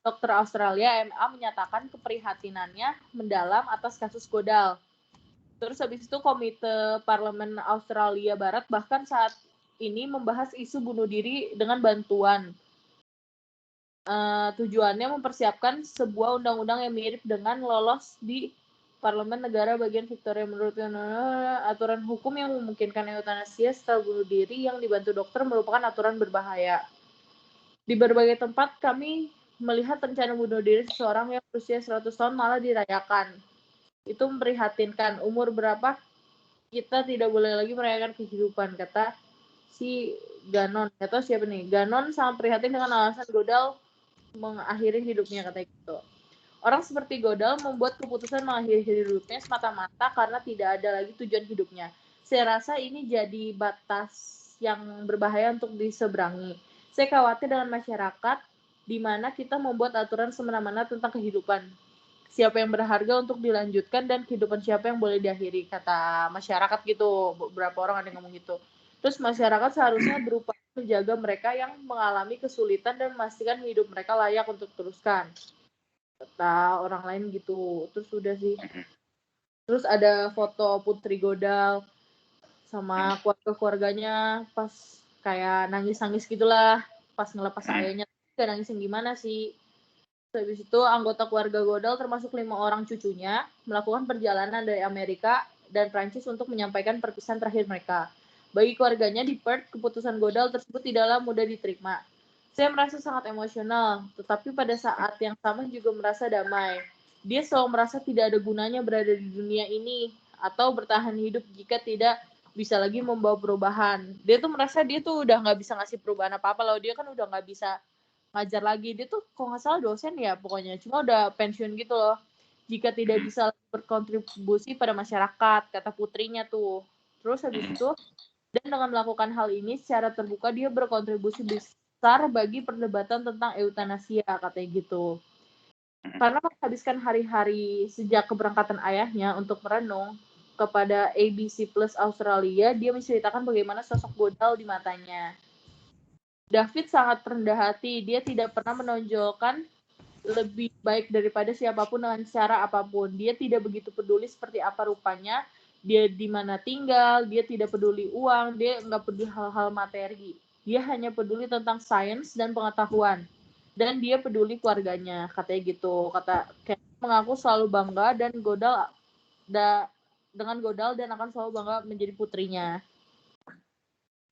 Dokter Australia (AMA) menyatakan keprihatinannya mendalam atas kasus Godal. Terus habis itu Komite Parlemen Australia Barat bahkan saat ini membahas isu bunuh diri dengan bantuan. Tujuannya mempersiapkan sebuah undang-undang yang mirip dengan lolos di Parlemen Negara bagian Victoria. Menurut aturan hukum yang memungkinkan eutanasia setelah bunuh diri yang dibantu dokter merupakan aturan berbahaya. Di berbagai tempat kami melihat rencana bunuh diri seseorang yang berusia 100 tahun malah dirayakan. Itu memprihatinkan. Umur berapa kita tidak boleh lagi merayakan kehidupan, kata si Ganon. Gak tau siapa nih. Ganon sangat prihatin dengan alasan Godal mengakhiri hidupnya, kata gitu. Orang seperti Godal membuat keputusan mengakhiri hidupnya semata-mata karena tidak ada lagi tujuan hidupnya. Saya rasa ini jadi batas yang berbahaya untuk diseberangi. Saya khawatir dengan masyarakat di mana kita membuat aturan semena-mena tentang kehidupan. Siapa yang berharga untuk dilanjutkan dan kehidupan siapa yang boleh diakhiri, kata masyarakat gitu. Beberapa orang ada yang ngomong gitu. Terus masyarakat seharusnya berupaya menjaga mereka yang mengalami kesulitan dan memastikan hidup mereka layak untuk teruskan, kata orang lain gitu. Terus udah sih. Terus ada foto Putri Godal sama keluarganya pas kayak nangis-nangis gitulah pas ngelepas ayahnya. Gak nangis yang gimana sih. Habis itu anggota keluarga Godal termasuk 5 orang cucunya melakukan perjalanan dari Amerika dan Prancis untuk menyampaikan perpisahan terakhir mereka. Bagi keluarganya di Perth, keputusan Godal tersebut tidaklah mudah diterima. Saya merasa sangat emosional, tetapi pada saat yang sama juga merasa damai. Dia selalu merasa tidak ada gunanya berada di dunia ini atau bertahan hidup jika tidak bisa lagi membawa perubahan. Dia tuh merasa dia tuh udah nggak bisa ngasih perubahan apa-apa loh. Dia kan udah nggak bisa ngajar lagi. Dia tuh kalau nggak salah dosen ya pokoknya. Cuma udah pensiun gitu loh. Jika tidak bisa berkontribusi pada masyarakat, kata putrinya tuh. Terus habis itu, dan dengan melakukan hal ini secara terbuka dia berkontribusi besar bagi perdebatan tentang eutanasia, katanya gitu. Karena menghabiskan hari-hari sejak keberangkatan ayahnya untuk merenung kepada ABC Plus Australia, dia menceritakan bagaimana sosok Godal di matanya. David sangat rendah hati. Dia tidak pernah menonjolkan lebih baik daripada siapapun dengan cara apapun. Dia tidak begitu peduli seperti apa rupanya, dia di mana tinggal, dia tidak peduli uang, dia nggak peduli hal-hal materi. Dia hanya peduli tentang sains dan pengetahuan. Dan dia peduli keluarganya, katanya gitu. Kata Ken mengaku selalu bangga dan dengan Godal dan akan selalu bangga menjadi putrinya.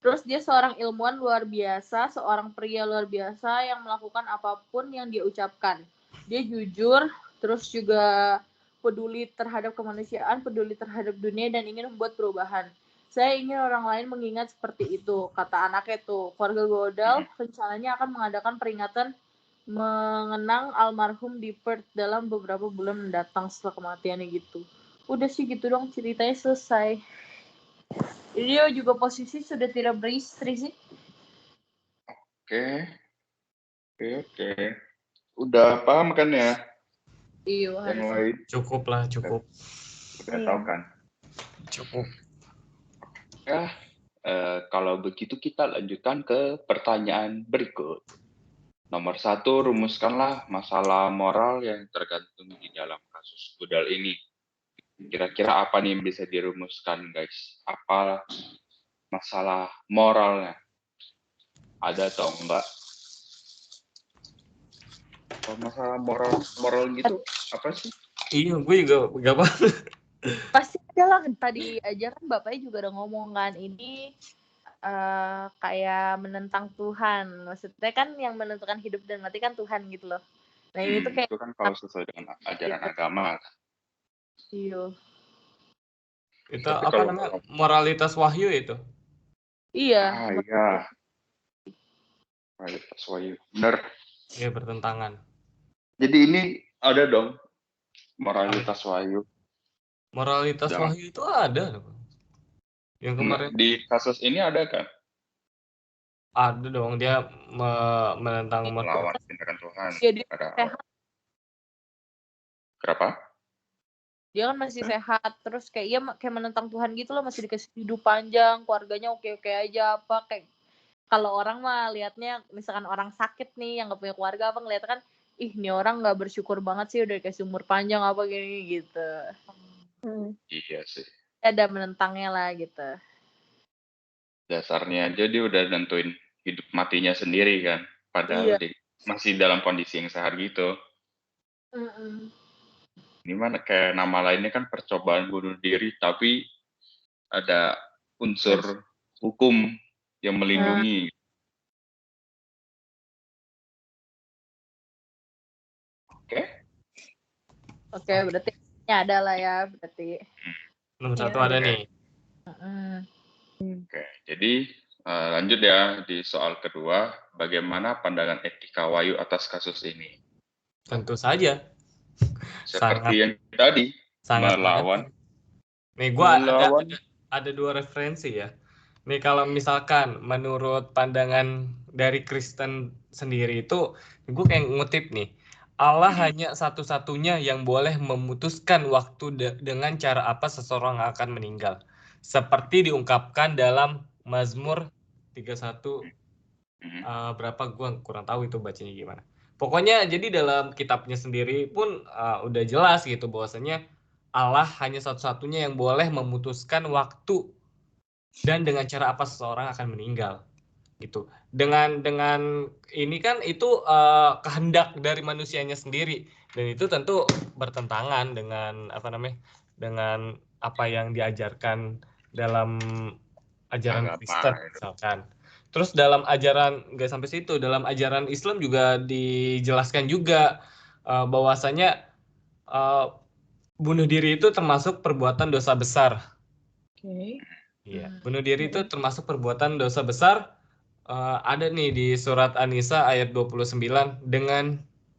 Terus dia seorang ilmuwan luar biasa, seorang pria luar biasa yang melakukan apapun yang dia ucapkan. Dia jujur, terus juga peduli terhadap kemanusiaan, peduli terhadap dunia, dan ingin membuat perubahan. Saya ingin orang lain mengingat seperti itu, kata anaknya tuh. Keluarga Godal rencananya akan mengadakan peringatan mengenang almarhum di Perth dalam beberapa bulan mendatang setelah kematiannya gitu. Udah sih gitu dong, ceritanya selesai. Dia juga posisi sudah tidak beristri sih. Oke. Udah paham kan ya? Iya, Yang lain Cukup. udah tahu kan? Cukup. Ya, kalau begitu kita lanjutkan ke pertanyaan berikut. Nomor 1, rumuskanlah masalah moral yang tergantung di dalam kasus Godal ini. Kira-kira apa nih yang bisa dirumuskan, guys? Apa masalah moralnya? Ada atau enggak? Kalau masalah moral gitu, apa sih? Iya, gue juga gak paham. Pasti ada lah. Tadi aja kan bapaknya juga udah ngomong kan, ini kayak menentang Tuhan. Maksudnya kan yang menentukan hidup dan mati kan Tuhan gitu loh. Nah ini tuh kayak Itu kan kalau sesuai dengan ajaran agama. iya. Itu Tapi apa kalau namanya? Moralitas wahyu itu. Iya. iya. Moralitas wahyu. Bener. Iya, bertentangan. Jadi ini ada dong moralitas wahyu. Moralitas Jangan. wahyu itu ada. Yang kemarin Di kasus ini ada kan? ada dong, dia menentang Melawan tindakan Tuhan. Dia Ada sehat. Kenapa? Dia kan masih sehat. Terus kayak iya kayak menentang Tuhan gitu loh, masih dikasih hidup panjang, keluarganya oke-oke aja apa kayak kalau orang mah liatnya misalkan orang sakit nih yang gak punya keluarga apa ngeliat kan ih ini orang nggak bersyukur banget sih udah dikasih umur panjang apa gini gitu. Iya sih. Ada menentangnya lah gitu. Dasarnya aja dia udah nentuin hidup matinya sendiri kan. Padahal Iya. masih dalam kondisi yang sehat gitu. Ini mana kayak nama lainnya kan percobaan bunuh diri, tapi ada unsur hukum yang melindungi. Oke, berarti ada lah ya berarti. Nomor Iya, 1 ada oke. nih. Oke, jadi lanjut ya di soal kedua, bagaimana pandangan etika Wahyu atas kasus ini? Tentu saja. Seperti Sangat- yang tadi, Sangat melawan. Nih gua Melawan. ada 2 referensi ya. Nih kalau misalkan menurut pandangan dari Kristen sendiri itu, gue kayak ngutip nih. Allah hanya satu-satunya yang boleh memutuskan waktu dengan cara apa seseorang akan meninggal. Seperti diungkapkan dalam Mazmur 31 berapa gue kurang tahu itu bacanya gimana. Pokoknya jadi dalam kitabnya sendiri pun udah jelas gitu bahwasanya Allah hanya satu-satunya yang boleh memutuskan waktu dan dengan cara apa seseorang akan meninggal gitu. Dengan ini kan itu kehendak dari manusianya sendiri dan itu tentu bertentangan dengan dengan apa yang diajarkan dalam ajaran Agama. Kristen misalkan. Terus dalam ajaran nggak sampai situ, dalam ajaran Islam juga dijelaskan juga bahwasanya bunuh diri itu termasuk perbuatan dosa besar. Oke. Iya, bunuh diri itu termasuk perbuatan dosa besar. Ada nih di surat An-Nisa ayat 29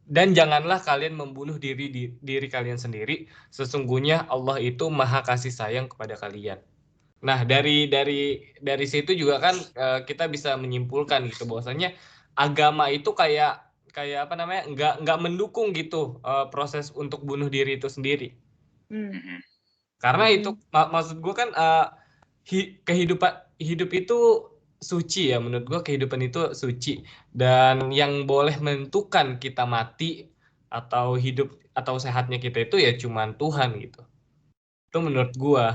dan janganlah kalian membunuh diri kalian sendiri, sesungguhnya Allah itu Maha kasih sayang kepada kalian. Nah, dari situ juga kan kita bisa menyimpulkan gitu bahwasanya agama itu kayak apa namanya nggak mendukung gitu proses untuk bunuh diri itu sendiri. Karena itu maksud gue kan hidup itu suci ya, menurut gue kehidupan itu suci dan yang boleh menentukan kita mati atau hidup atau sehatnya kita itu ya cuman Tuhan gitu. Itu menurut gue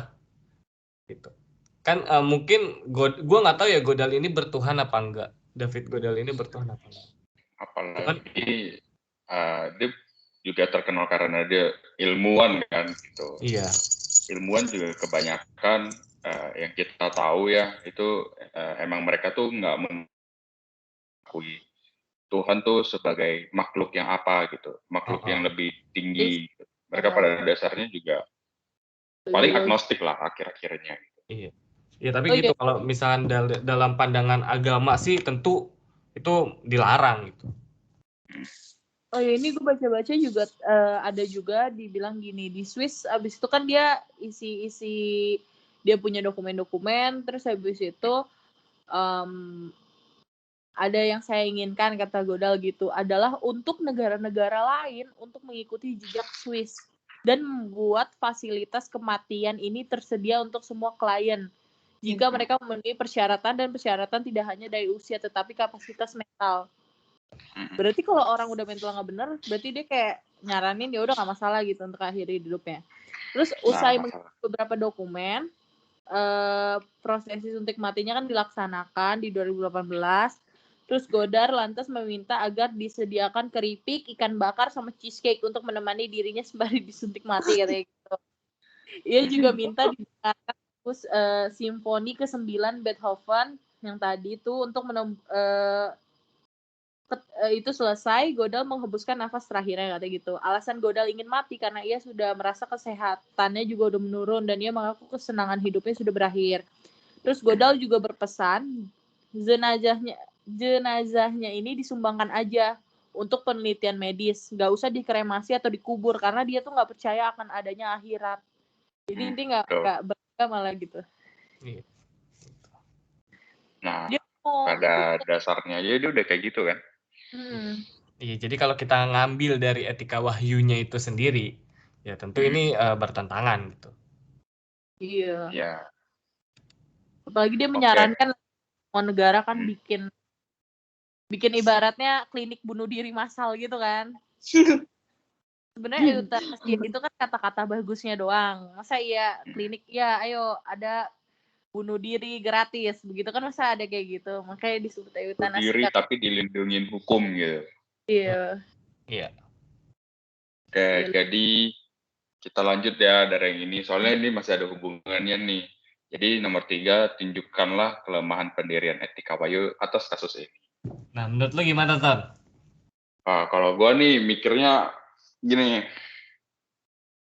gitu. Kan mungkin gue nggak tahu ya Godal ini bertuhan apa enggak. David Godal ini bertuhan apa enggak. Apalagi dia juga terkenal karena dia ilmuwan kan gitu. Iya. Ilmuwan juga kebanyakan yang kita tahu ya itu emang mereka tuh nggak mengakui Tuhan tuh sebagai makhluk yang apa gitu, makhluk yang lebih tinggi. Gitu. Mereka pada dasarnya juga paling agnostik lah akhir-akhirnya. Gitu. Iya. Ya tapi gitu kalau misalnya dalam pandangan agama sih tentu itu dilarang gitu. Oh ya, ini gue baca-baca juga ada juga dibilang gini, di Swiss abis itu kan dia isi dia punya dokumen-dokumen, terus habis itu ada yang saya inginkan kata Godal gitu adalah untuk negara-negara lain untuk mengikuti jejak Swiss dan membuat fasilitas kematian ini tersedia untuk semua klien jika mereka memenuhi persyaratan dan persyaratan tidak hanya dari usia tetapi kapasitas mental. Berarti kalau orang udah mental nggak bener, berarti dia kayak nyaranin ya udah nggak masalah gitu untuk akhiri hidupnya. Terus usai beberapa dokumen, prosesi suntik matinya kan dilaksanakan di 2018. Terus Godard lantas meminta agar disediakan keripik, ikan bakar, sama cheesecake untuk menemani dirinya sembari disuntik mati katanya gitu. Ia juga minta didengarkan simfoni ke-9 Beethoven yang tadi itu untuk itu selesai, Godal menghembuskan nafas terakhirnya katanya gitu. Alasan Godal ingin mati karena ia sudah merasa kesehatannya juga udah menurun dan ia mengaku kesenangan hidupnya sudah berakhir. Terus Godal juga berpesan jenazahnya ini disumbangkan aja untuk penelitian medis, nggak usah dikremasi atau dikubur karena dia tuh nggak percaya akan adanya akhirat. Jadi intinya nggak beragama malah gitu. Nah, pada dasarnya aja dia udah kayak gitu kan. Iya, jadi kalau kita ngambil dari etika wahyunya itu sendiri, ya tentu ini bertentangan gitu. Iya. Ya. Apalagi dia menyarankan semua negara kan bikin ibaratnya klinik bunuh diri massal gitu kan. Sebenarnya euthanasia itu kan kata-kata bagusnya doang. Masa iya klinik ya ayo ada bunuh diri gratis begitu kan, masa ada kayak gitu, makanya disebut euthanasia. Berdiri tapi dilindungin hukum gitu. Iya. Iya. Oke, Iya. jadi kita lanjut ya dari yang ini, soalnya ini masih ada hubungannya nih. Jadi nomor 3, tunjukkanlah kelemahan pendirian etika Wahyu atas kasus ini. Nah, menurut lu gimana, Ton? Kalau gue nih mikirnya gini,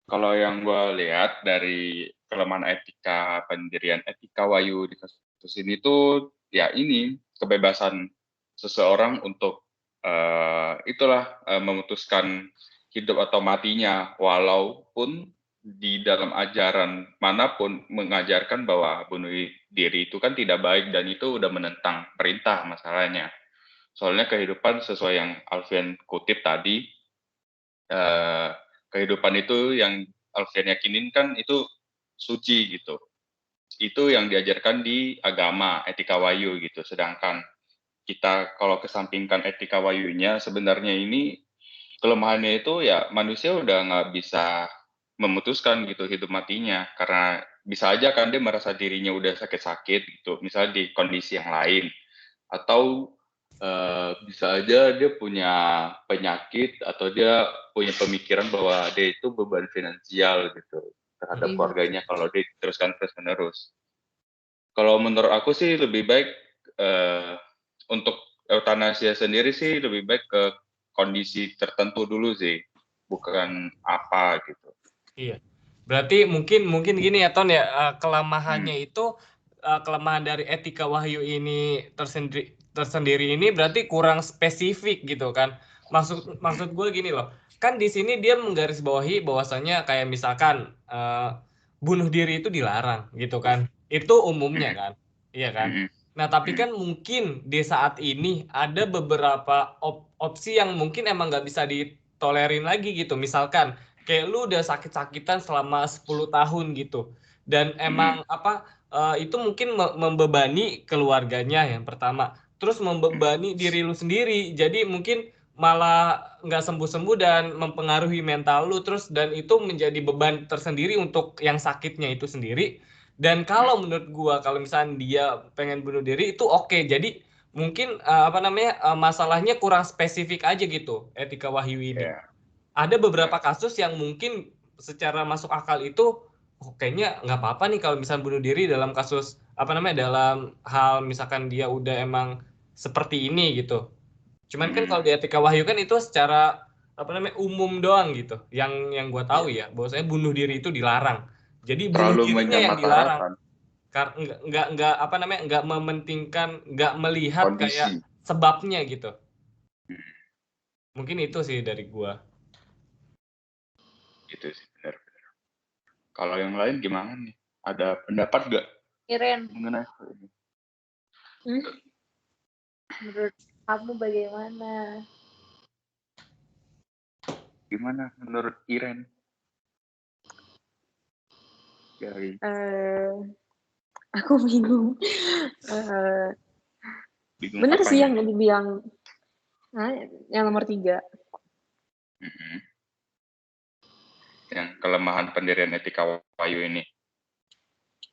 kalau yang gue lihat dari kelemahan etika pendirian etika Wahyu di kasus ini tuh ya ini kebebasan seseorang untuk memutuskan hidup atau matinya, walaupun di dalam ajaran manapun mengajarkan bahwa bunuh diri itu kan tidak baik dan itu udah menentang perintah masalahnya. Soalnya kehidupan sesuai yang Alfian kutip tadi, kehidupan itu yang Alfian yakinin kan itu suci gitu. Itu yang diajarkan di agama, etika Wahyu gitu. Sedangkan kita kalau kesampingkan etika Wahyunya, sebenarnya ini kelemahannya itu ya manusia udah nggak bisa memutuskan gitu hidup matinya, karena bisa aja kan dia merasa dirinya udah sakit-sakit gitu, misalnya di kondisi yang lain, atau bisa aja dia punya penyakit atau dia punya pemikiran bahwa dia itu beban finansial gitu terhadap keluarganya kalau dia diteruskan terus-menerus. Kalau menurut aku sih lebih baik untuk euthanasia sendiri sih lebih baik ke kondisi tertentu dulu sih, bukan apa gitu. Iya. Berarti mungkin gini ya, Ton ya, kelemahannya itu kelemahan dari etika Wahyu ini tersendiri ini berarti kurang spesifik gitu kan. Maksud gue gini loh. Kan di sini dia menggarisbawahi bahwasanya kayak misalkan bunuh diri itu dilarang gitu kan. Itu umumnya kan. Iya kan? Nah, tapi kan mungkin di saat ini ada beberapa opsi yang mungkin emang nggak bisa ditolerin lagi gitu. Misalkan kayak lu udah sakit-sakitan selama 10 tahun gitu. Dan emang itu mungkin membebani keluarganya yang pertama. Terus membebani diri lu sendiri. Jadi mungkin malah nggak sembuh-sembuh dan mempengaruhi mental lu terus, dan itu menjadi beban tersendiri untuk yang sakitnya itu sendiri. Dan kalau menurut gua kalau misalnya dia pengen bunuh diri itu oke. Jadi mungkin masalahnya kurang spesifik aja gitu etika Wahyu ini. Ada beberapa kasus yang mungkin secara masuk akal itu kayaknya nggak apa-apa nih kalau misalnya bunuh diri dalam kasus dalam hal misalkan dia udah emang seperti ini gitu. Cuman kan kalau di etika Wahyu kan itu secara umum doang gitu. Yang gua tahu ya bahwasanya bunuh diri itu dilarang. Jadi bunuh Terlalu dirinya yang dilarang. menyamaratakan Nggak mementingkan, nggak melihat kayak kondisi. sebabnya gitu. Mungkin itu sih dari gua. Gitu sih, benar. Kalau yang lain gimana nih? Ada pendapat nggak Iren, mengenai hal ini? menurut kamu bagaimana? Gimana menurut Iren? Dari Aku bingung. bingung Bener sih apanya? yang dibilang yang nomor 3. Yang kelemahan pendirian etika Wahyu ini.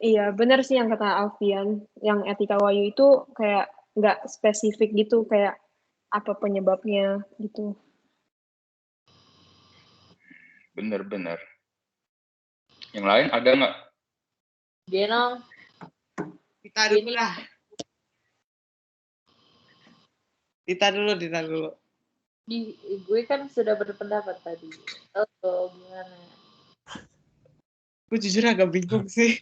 Iya, bener sih yang kata Alfian. Yang etika Wahyu itu kayak nggak spesifik gitu, kayak apa penyebabnya gitu. Bener-bener. Yang lain ada nggak? Genong. Dita dulu lah. Dita dulu. Gue kan sudah berpendapat tadi. Oh, gimana? Gue jujur agak bingung sih.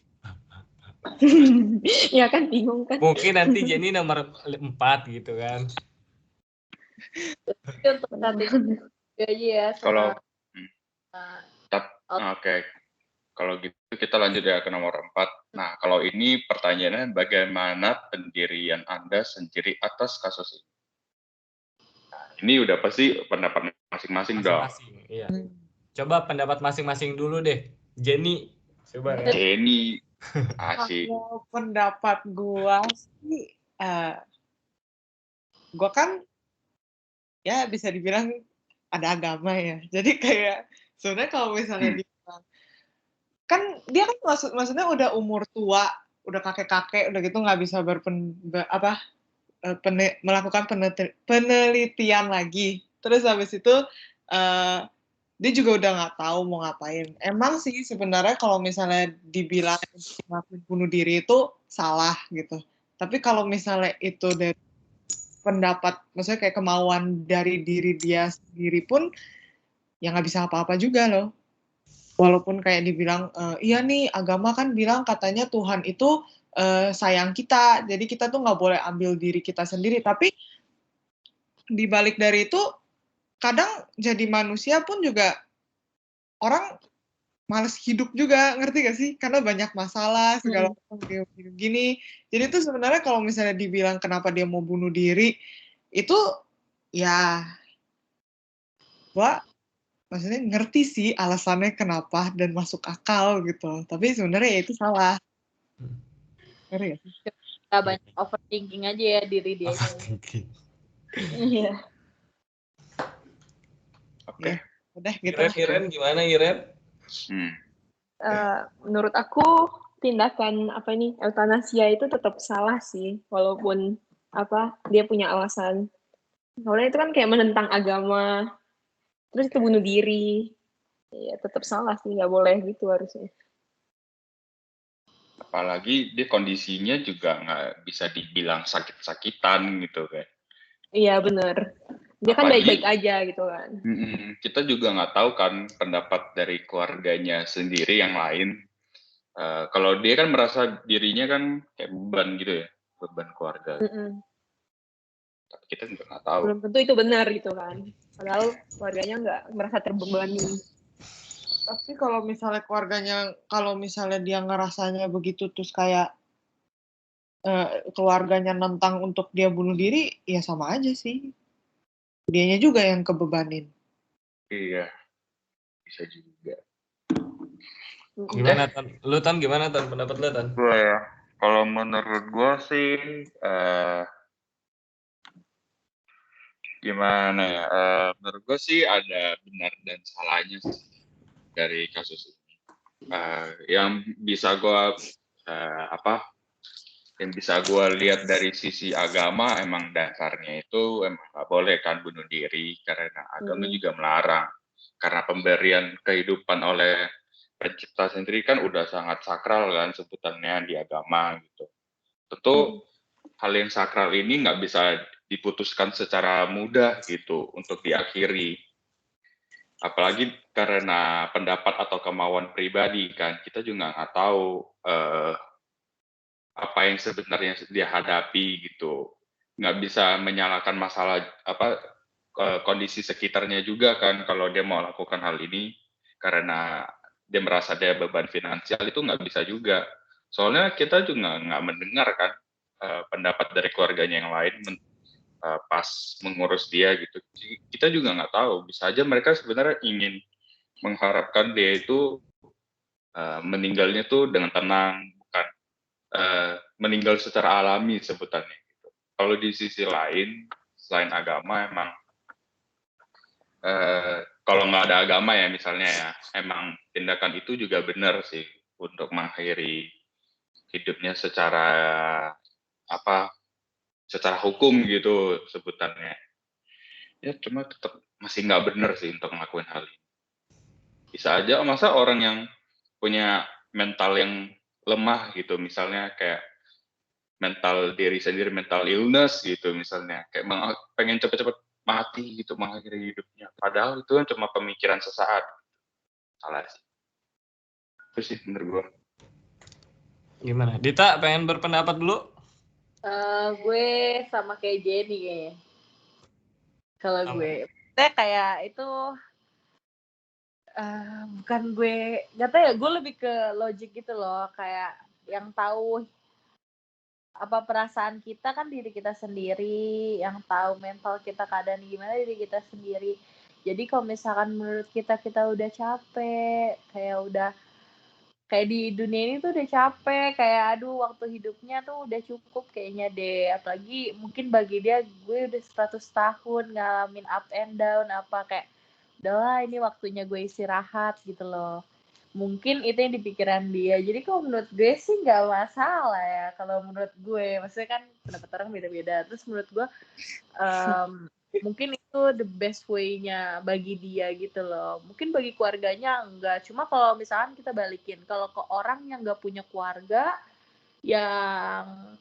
Ya kan bingung kan. Mungkin nanti Jenny nomor 4 gitu kan. Tapi untuk saat ini aja ya Kalau sama oke. Kalau gitu kita lanjut ya ke nomor 4. Nah, kalau ini pertanyaannya bagaimana pendirian Anda sendiri atas kasus ini? Nah, ini udah pasti pendapat masing-masing dong. Iya. Coba pendapat masing-masing dulu deh. Jenny, coba ya. Jenny, asik. Kalau pendapat gue sih, gue kan ya bisa dibilang ada agama ya. Jadi kayak sebenarnya kalau misalnya dibilang, kan dia kan maksudnya udah umur tua, udah kakek-kakek, udah gitu nggak bisa melakukan penelitian lagi. Terus habis itu dia juga udah nggak tahu mau ngapain. Emang sih sebenarnya kalau misalnya dibilang ngelakuin bunuh diri itu salah gitu. Tapi kalau misalnya itu dari pendapat, maksudnya kayak kemauan dari diri dia sendiri pun, ya nggak bisa apa-apa juga loh. Walaupun kayak dibilang, iya nih agama kan bilang katanya Tuhan itu sayang kita, jadi kita tuh nggak boleh ambil diri kita sendiri. Tapi dibalik dari itu, kadang jadi manusia pun juga orang males hidup juga, ngerti gak sih? Karena banyak masalah, segala macam gini. Jadi itu sebenarnya kalau misalnya dibilang kenapa dia mau bunuh diri, itu ya, gua maksudnya ngerti sih alasannya kenapa dan masuk akal gitu. Tapi sebenarnya ya itu salah. Ngerti gak sih? Kita banyak overthinking aja ya diri dia. Overthinking. Iya. Oke. Udah gitu. Iren gimana Iren? Menurut aku tindakan eutanasia itu tetap salah sih, walaupun dia punya alasan. Soalnya itu kan kayak menentang agama, terus itu bunuh diri. Ya tetap salah sih, nggak boleh gitu harusnya. Apalagi dia kondisinya juga nggak bisa dibilang sakit-sakitan gitu kan. Iya benar. Dia kan Apalagi- baik-baik aja gitu kan. Kita juga nggak tahu kan pendapat dari keluarganya sendiri yang lain. Kalau dia kan merasa dirinya kan kayak beban gitu ya, beban keluarga. Tapi kita juga nggak tahu. Belum tentu itu benar gitu kan. Padahal keluarganya nggak merasa terbebani. Tapi kalau misalnya kalau misalnya dia ngerasanya begitu terus kayak keluarganya nentang untuk dia bunuh diri, ya sama aja sih. Dianya juga yang kebebanin. Iya, bisa juga. Gimana Tan? Lu Tan gimana Tan? Pendapat lu Tan? Gue ya, kalau menurut gue sih gimana ya? Menurut gue sih ada benar dan salahnya sih dari kasus ini. Yang bisa gue yang bisa gue lihat dari sisi agama, emang dasarnya itu emang nggak boleh kan bunuh diri karena agama juga melarang. Karena pemberian kehidupan oleh pencipta sendiri kan udah sangat sakral kan sebutannya di agama gitu. Tentu hal yang sakral ini nggak bisa diputuskan secara mudah gitu untuk diakhiri. Apalagi karena pendapat atau kemauan pribadi kan, kita juga nggak tahu apa yang sebenarnya dia hadapi gitu. Nggak bisa menyalahkan masalah kondisi sekitarnya juga kan kalau dia mau lakukan hal ini karena dia merasa dia beban finansial, itu nggak bisa juga. Soalnya kita juga nggak mendengar kan pendapat dari keluarganya yang lain pas mengurus dia gitu. Kita juga nggak tahu, bisa aja mereka sebenarnya ingin mengharapkan dia itu meninggalnya tuh dengan tenang, bukan meninggal secara alami sebutannya. Gitu. Kalau di sisi lain, selain agama emang kalau nggak ada agama ya misalnya ya, emang tindakan itu juga benar sih untuk mengakhiri hidupnya secara secara hukum gitu sebutannya. Ya cuma tetap masih nggak benar sih untuk ngelakuin hal ini. Bisa aja masa orang yang punya mental yang lemah gitu, misalnya kayak mental diri sendiri, mental illness gitu misalnya, kayak pengen cepet-cepet mati gitu mengakhiri hidupnya. Padahal itu kan cuma pemikiran sesaat. Salah sih. Itu sih menurut gue. Gimana? Dita pengen berpendapat dulu? Gue sama kayak Jenny kayaknya. Kalau gue, kayak itu bukan gue, nggak tahu ya, gue lebih ke logik gitu loh, kayak yang tahu apa perasaan kita kan diri kita sendiri, yang tahu mental kita keadaan gimana diri kita sendiri. Jadi kalau misalkan menurut kita udah capek, kayak di dunia ini tuh udah capek, kayak aduh waktu hidupnya tuh udah cukup kayaknya deh. Apalagi mungkin bagi dia gue udah 100 tahun ngalamin up and down, kayak udahlah ini waktunya gue istirahat gitu loh. Mungkin itu yang di pikiran dia. Jadi kalau menurut gue sih nggak masalah ya. Kalau menurut gue, maksudnya kan pendapat orang beda-beda. Terus menurut gue mungkin itu the best way-nya bagi dia gitu loh. Mungkin bagi keluarganya enggak. Cuma kalau misalkan kita balikin, kalau ke orang yang nggak punya keluarga, yang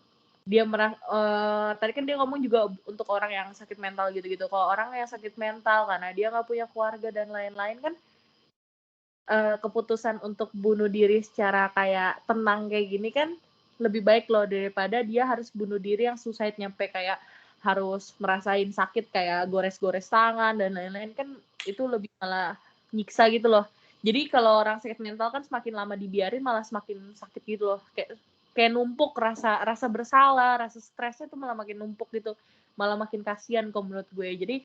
dia tadi kan dia ngomong juga untuk orang yang sakit mental gitu-gitu. Kalau orang yang sakit mental karena dia nggak punya keluarga dan lain-lain kan, keputusan untuk bunuh diri secara kayak tenang kayak gini kan lebih baik loh daripada dia harus bunuh diri yang suicide nyampe kayak harus merasain sakit kayak gores-gores tangan dan lain-lain kan itu lebih malah nyiksa gitu loh. Jadi kalau orang sakit mental kan semakin lama dibiarin malah semakin sakit gitu loh. Kayak numpuk rasa bersalah, rasa stresnya tuh malah makin numpuk gitu. Malah makin kasihan kalau menurut gue. Jadi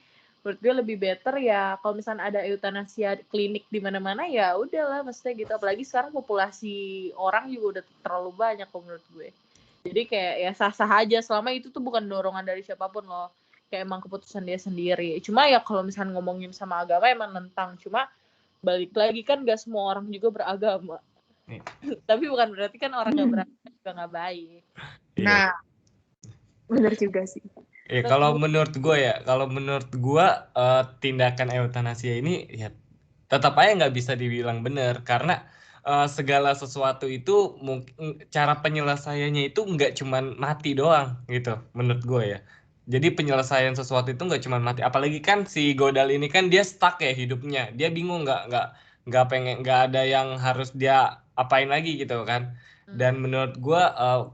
menurut gue lebih better ya kalau misalnya ada eutanasia klinik di mana-mana ya udahlah maksudnya gitu. Apalagi sekarang populasi orang juga udah terlalu banyak kalau menurut gue. Jadi kayak ya sah-sah aja selama itu tuh bukan dorongan dari siapapun loh. Kayak emang keputusan dia sendiri. Cuma ya kalau misalnya ngomongin sama agama emang nentang. Cuma balik lagi kan gak semua orang juga beragama. Tapi bukan berarti kan orang gak beragama juga gak baik. Nah, bener juga sih. Kalau menurut gue tindakan eutanasia ini ya tetap aja nggak bisa dibilang benar karena segala sesuatu itu mungkin cara penyelesaiannya itu nggak cuman mati doang gitu menurut gue ya. Jadi penyelesaian sesuatu itu nggak cuman mati. Apalagi kan si Godal ini kan dia stuck ya hidupnya. Dia bingung nggak ada yang harus dia apain lagi gitu kan. Dan menurut gue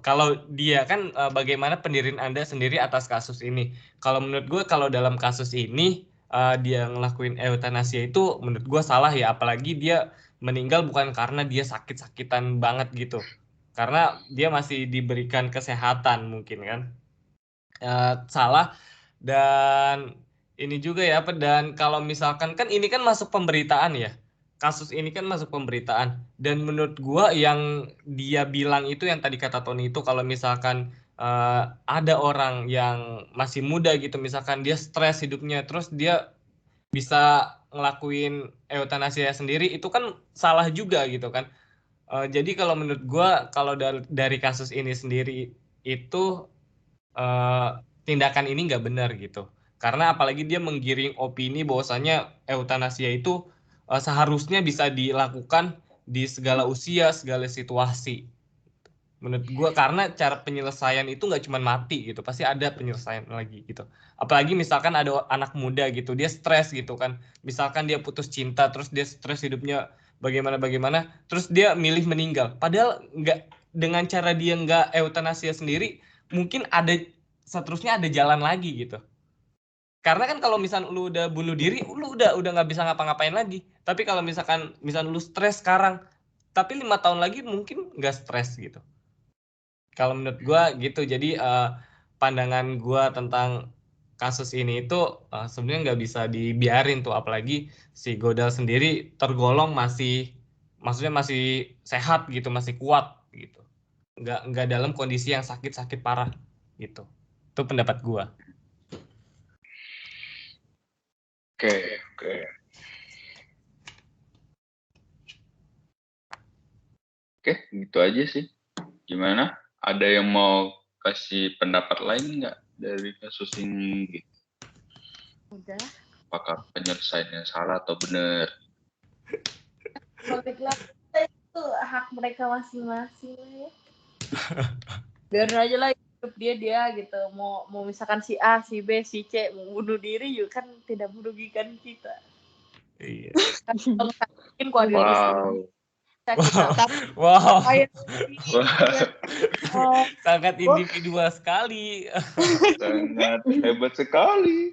kalau dia kan bagaimana pendirian Anda sendiri atas kasus ini. Kalau menurut gue kalau dalam kasus ini dia ngelakuin eutanasia itu menurut gue salah ya. Apalagi dia meninggal bukan karena dia sakit-sakitan banget gitu. Karena dia masih diberikan kesehatan mungkin kan. Salah. Dan ini juga ya dan kalau misalkan kan ini kan masuk pemberitaan ya. Kasus ini kan masuk pemberitaan dan menurut gua yang dia bilang itu yang tadi kata Tony itu kalau misalkan ada orang yang masih muda gitu misalkan dia stres hidupnya terus dia bisa ngelakuin eutanasia sendiri itu kan salah juga gitu kan. Jadi kalau menurut gua kalau dari kasus ini sendiri itu tindakan ini nggak benar gitu. Karena apalagi dia menggiring opini bahwasanya eutanasia itu seharusnya bisa dilakukan di segala usia, segala situasi. Menurut gue karena cara penyelesaian itu nggak cuma mati gitu, pasti ada penyelesaian lagi gitu. Apalagi misalkan ada anak muda gitu, dia stres gitu kan. Misalkan dia putus cinta, terus dia stres hidupnya bagaimana, terus dia milih meninggal. Padahal nggak dengan cara dia nggak eutanasia sendiri, mungkin ada seterusnya ada jalan lagi gitu. Karena kan kalau misal lu udah bunuh diri, lu udah nggak bisa ngapa-ngapain lagi. Tapi kalau misal lu stres sekarang, tapi 5 tahun lagi mungkin nggak stres gitu. Kalau menurut gue gitu, jadi pandangan gue tentang kasus ini itu sebenarnya nggak bisa dibiarin tuh, apalagi si Godal sendiri tergolong maksudnya masih sehat gitu, masih kuat gitu, nggak dalam kondisi yang sakit parah gitu. Itu pendapat gue. Oke, gitu aja sih. Gimana? Ada yang mau kasih pendapat lain nggak dari kasus ini? Gitu? Udah. Apakah penyelesaiannya salah atau benar? Baiklah, itu hak mereka masing-masing ya. Biarin aja lah hidup dia gitu. Mau misalkan si A, si B, si C mau bunuh diri juga kan tidak merugikan kita. Iya. Mungkin kalau diri sendiri. Wow. Oh, sangat individual sekali. Sangat hebat sekali.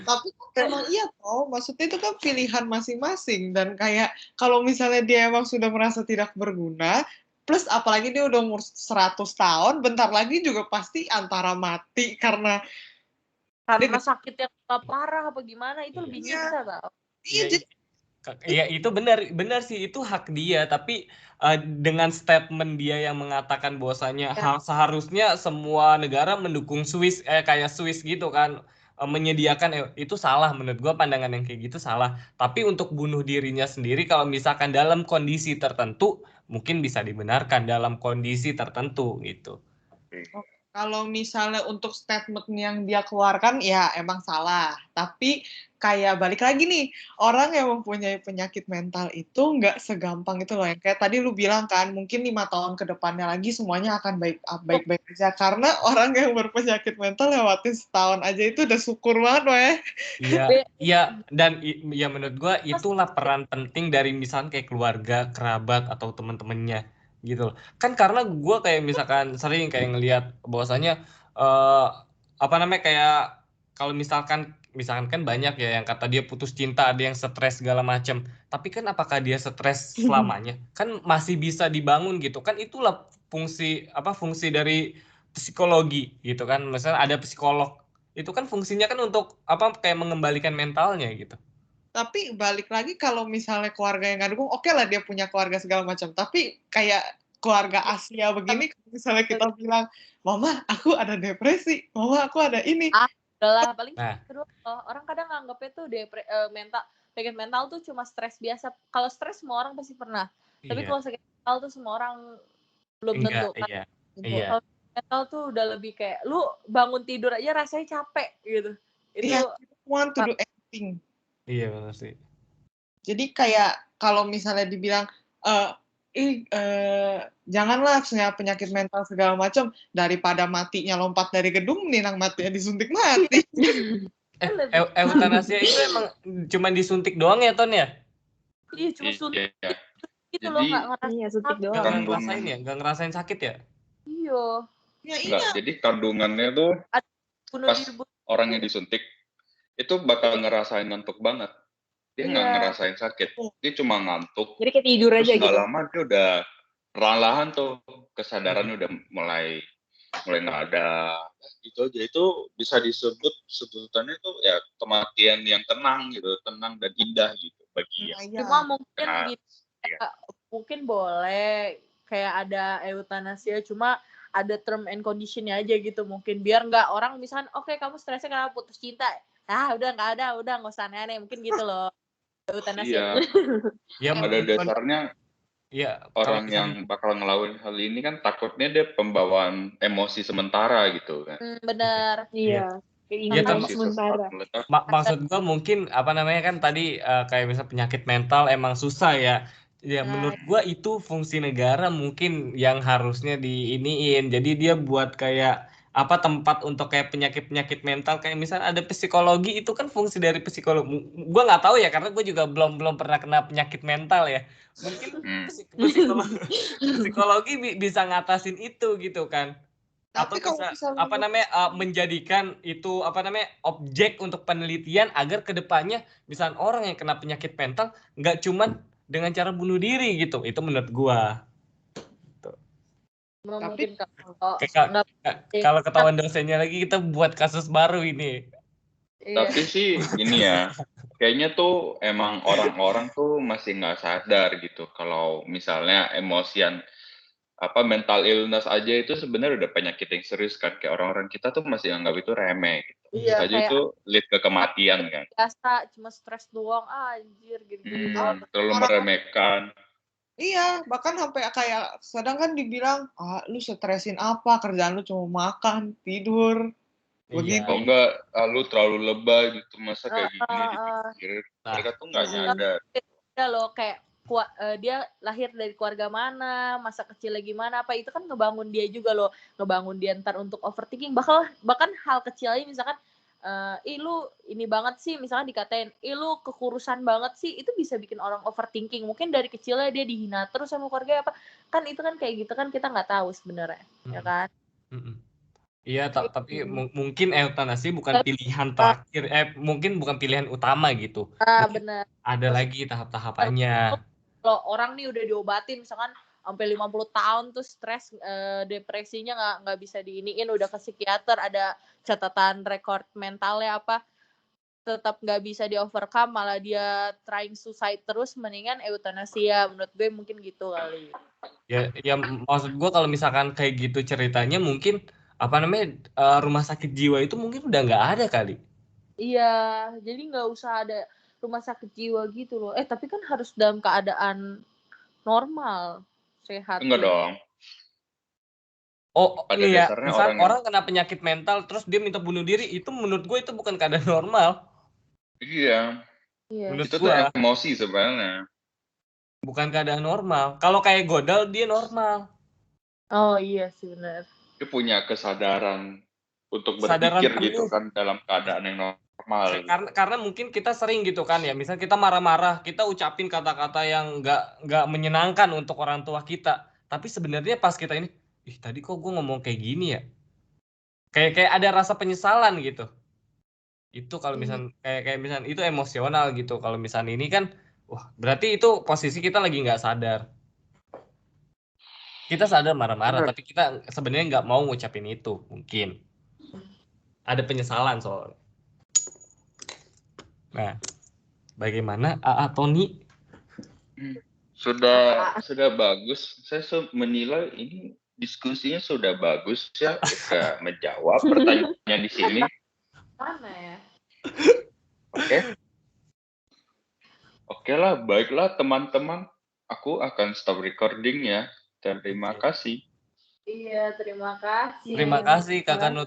Tapi emang iya toh, maksudnya itu kan pilihan masing-masing dan kayak kalau misalnya dia emang sudah merasa tidak berguna, plus apalagi dia udah umur 100 tahun, bentar lagi juga pasti antara mati karena sakit yang parah apa gimana itu lebih nyiksa tau. Iya, Ya itu benar sih, itu hak dia, tapi dengan statement dia yang mengatakan bahwasanya seharusnya semua negara mendukung Swiss kayak Swiss gitu kan, menyediakan itu salah menurut gue, pandangan yang kayak gitu salah. Tapi untuk bunuh dirinya sendiri kalau misalkan dalam kondisi tertentu mungkin bisa dibenarkan dalam kondisi tertentu gitu. Kalau misalnya untuk statement yang dia keluarkan, ya emang salah. Tapi kayak balik lagi nih, orang yang mempunyai penyakit mental itu nggak segampang itu loh. Yang kayak tadi lu bilang kan, mungkin 5 tahun ke depannya lagi semuanya akan baik-baik aja. Karena orang yang berpenyakit mental lewatin setahun aja itu udah syukur banget, weh. Iya, dan ya menurut gua itulah peran penting dari misalnya kayak keluarga, kerabat atau teman-temannya gitu loh. Kan karena gua kayak misalkan sering kayak ngelihat bahwasanya kayak kalau misalkan kan banyak ya yang kata dia putus cinta, ada yang stres segala macam. Tapi kan apakah dia stres selamanya? Kan masih bisa dibangun gitu. Kan itulah fungsi dari psikologi gitu kan. Misalnya ada psikolog, itu kan fungsinya kan untuk kayak mengembalikan mentalnya gitu. Tapi balik lagi kalau misalnya keluarga yang nggak dukung, oke lah dia punya keluarga segala macam. Tapi kayak keluarga Asia begini, misalnya kita bilang, Mama, aku ada depresi. Mama, aku ada ini. Udahlah, paling orang kadang nganggapnya tuh penyakit mental tuh cuma stres biasa. Kalau stres semua orang pasti pernah. Tapi kalau sakit mental tuh semua orang belum tentu. Iya. Kalau mental tuh udah lebih kayak lu bangun tidur aja rasanya capek gitu. Itu want to do everything. Iya benar sih. Jadi kayak kalau misalnya dibilang janganlah punya penyakit mental segala macam, daripada matinya lompat dari gedung, mending matinya disuntik mati. Eutanasia itu emang cuma disuntik doang ya, Ton ya? Iya, cuma suntik gitu loh, nggak suntik doang. Nggak ngerasain sakit ya? Iya. Enggak, jadi kandungannya tuh pas orang yang disuntik itu bakal ngerasain ngantuk banget. Dia nggak ngerasain sakit, dia cuma ngantuk. Jadi kayak tidur aja gitu. Lama dia udah perlahan tuh kesadaran udah mulai nggak ada. Itu aja, itu bisa disebut sebutannya tuh ya kematian yang tenang gitu, tenang dan indah gitu bagi Cuma mungkin mungkin boleh kayak ada eutanasia, cuma ada term and conditionnya aja gitu mungkin, biar nggak orang misalkan oke, kamu stresnya karena putus cinta, udah nggak usah aneh-aneh, mungkin gitu loh eutanasia. Iya. Pada dasarnya orang yang bakal ngelakuin hal ini kan takutnya dia pembawaan emosi sementara gitu kan. Benar. Iya. Keinginan sementara. Maksud gua mungkin kan tadi kayak misal penyakit mental emang susah ya. Ya menurut gua itu fungsi negara mungkin yang harusnya diiniin. Jadi dia buat kayak tempat untuk kayak penyakit mental, kayak misalnya ada psikologi, itu kan fungsi dari psikolog. Gua nggak tahu ya karena gue juga belum pernah kena penyakit mental ya. Mungkin psikologi bisa ngatasin itu gitu kan. Atau bisa menjadikan itu objek untuk penelitian agar kedepannya misalnya orang yang kena penyakit mental nggak cuman dengan cara bunuh diri gitu. Itu menurut gua. Tapi kalau ketahuan dosennya lagi kita buat kasus baru ini. Tapi sih gini ya, kayaknya tuh emang orang-orang tuh masih nggak sadar gitu kalau misalnya emosian mental illness aja itu sebenarnya udah penyakit yang serius kan, kayak orang-orang kita tuh masih anggap itu remeh gitu. Bisa aja itu lead ke kematian kan. Biasa cuma stres doang, anjir gitu. Terlalu meremehkan. Iya, bahkan sampai kayak kadang kan dibilang, lu stresin apa, kerjaan lu cuma makan, tidur. Begitu. Oh enggak, lu terlalu lebay gitu, masa kayak gini dipikirin. Mereka tuh nggak nyadar. Udah loh, kayak dia lahir dari keluarga mana, masa kecilnya gimana, apa itu kan ngebangun dia juga loh, ngebangun dia ntar untuk overthinking. Bahkan hal kecilnya misalkan lu ini banget sih, misalkan dikatain lu kekurusan banget sih, itu bisa bikin orang overthinking. Mungkin dari kecilnya dia dihina terus sama keluarga kan itu kan kayak gitu kan, kita nggak tahu sebenarnya, ya kan. Iya, tapi mungkin eutanasi bukan pilihan terakhir, mungkin bukan pilihan utama gitu. Benar. Ada lagi tahap-tahapannya. Kalau orang nih udah diobatin misalkan sampai 50 tahun tuh stres, depresinya nggak bisa diiniin, udah ke psikiater, ada catatan rekor mentalnya tetap nggak bisa di overcome, malah dia trying suicide terus, mendingan eutanasia, menurut gue mungkin gitu kali. Ya maksud gue kalau misalkan kayak gitu ceritanya mungkin rumah sakit jiwa itu mungkin udah nggak ada kali. Iya, jadi nggak usah ada rumah sakit jiwa gitu loh. Tapi kan harus dalam keadaan normal, sehat Enggak gitu. dong. Oh, Pada nih ya, dasarnya misal orang yang orang kena penyakit mental terus dia minta bunuh diri, itu menurut gue itu bukan keadaan normal. iya, Iya. Menurut itu tuh gua emosi sebenarnya. bukan keadaan normal. Kalau kayak Godal dia normal. Oh iya sih benar. Dia punya kesadaran untuk Kesadaran berpikir gitu penuh. kan dalam keadaan yang normal. Gitu. Karena mungkin kita sering gitu kan ya, misal kita marah-marah, kita ucapin kata-kata yang nggak menyenangkan untuk orang tua kita. Tapi sebenarnya pas kita ini, tadi kok gue ngomong kayak gini ya? Kayak ada rasa penyesalan gitu. Itu kalau misal kayak misal itu emosional gitu. Kalau misal ini kan, wah berarti itu posisi kita lagi nggak sadar. Kita sadar marah-marah, Bener. tapi kita sebenarnya nggak mau ngucapin itu mungkin. Ada penyesalan soalnya. Nah, bagaimana AA Tony? Sudah bagus. Saya menilai ini diskusinya sudah bagus ya. Udah menjawab pertanyaan di sini. Mana ya? Oke lah, baiklah teman-teman. Aku akan stop recording ya. Terima kasih. Iya, terima kasih. Terima kasih Kakak Nut.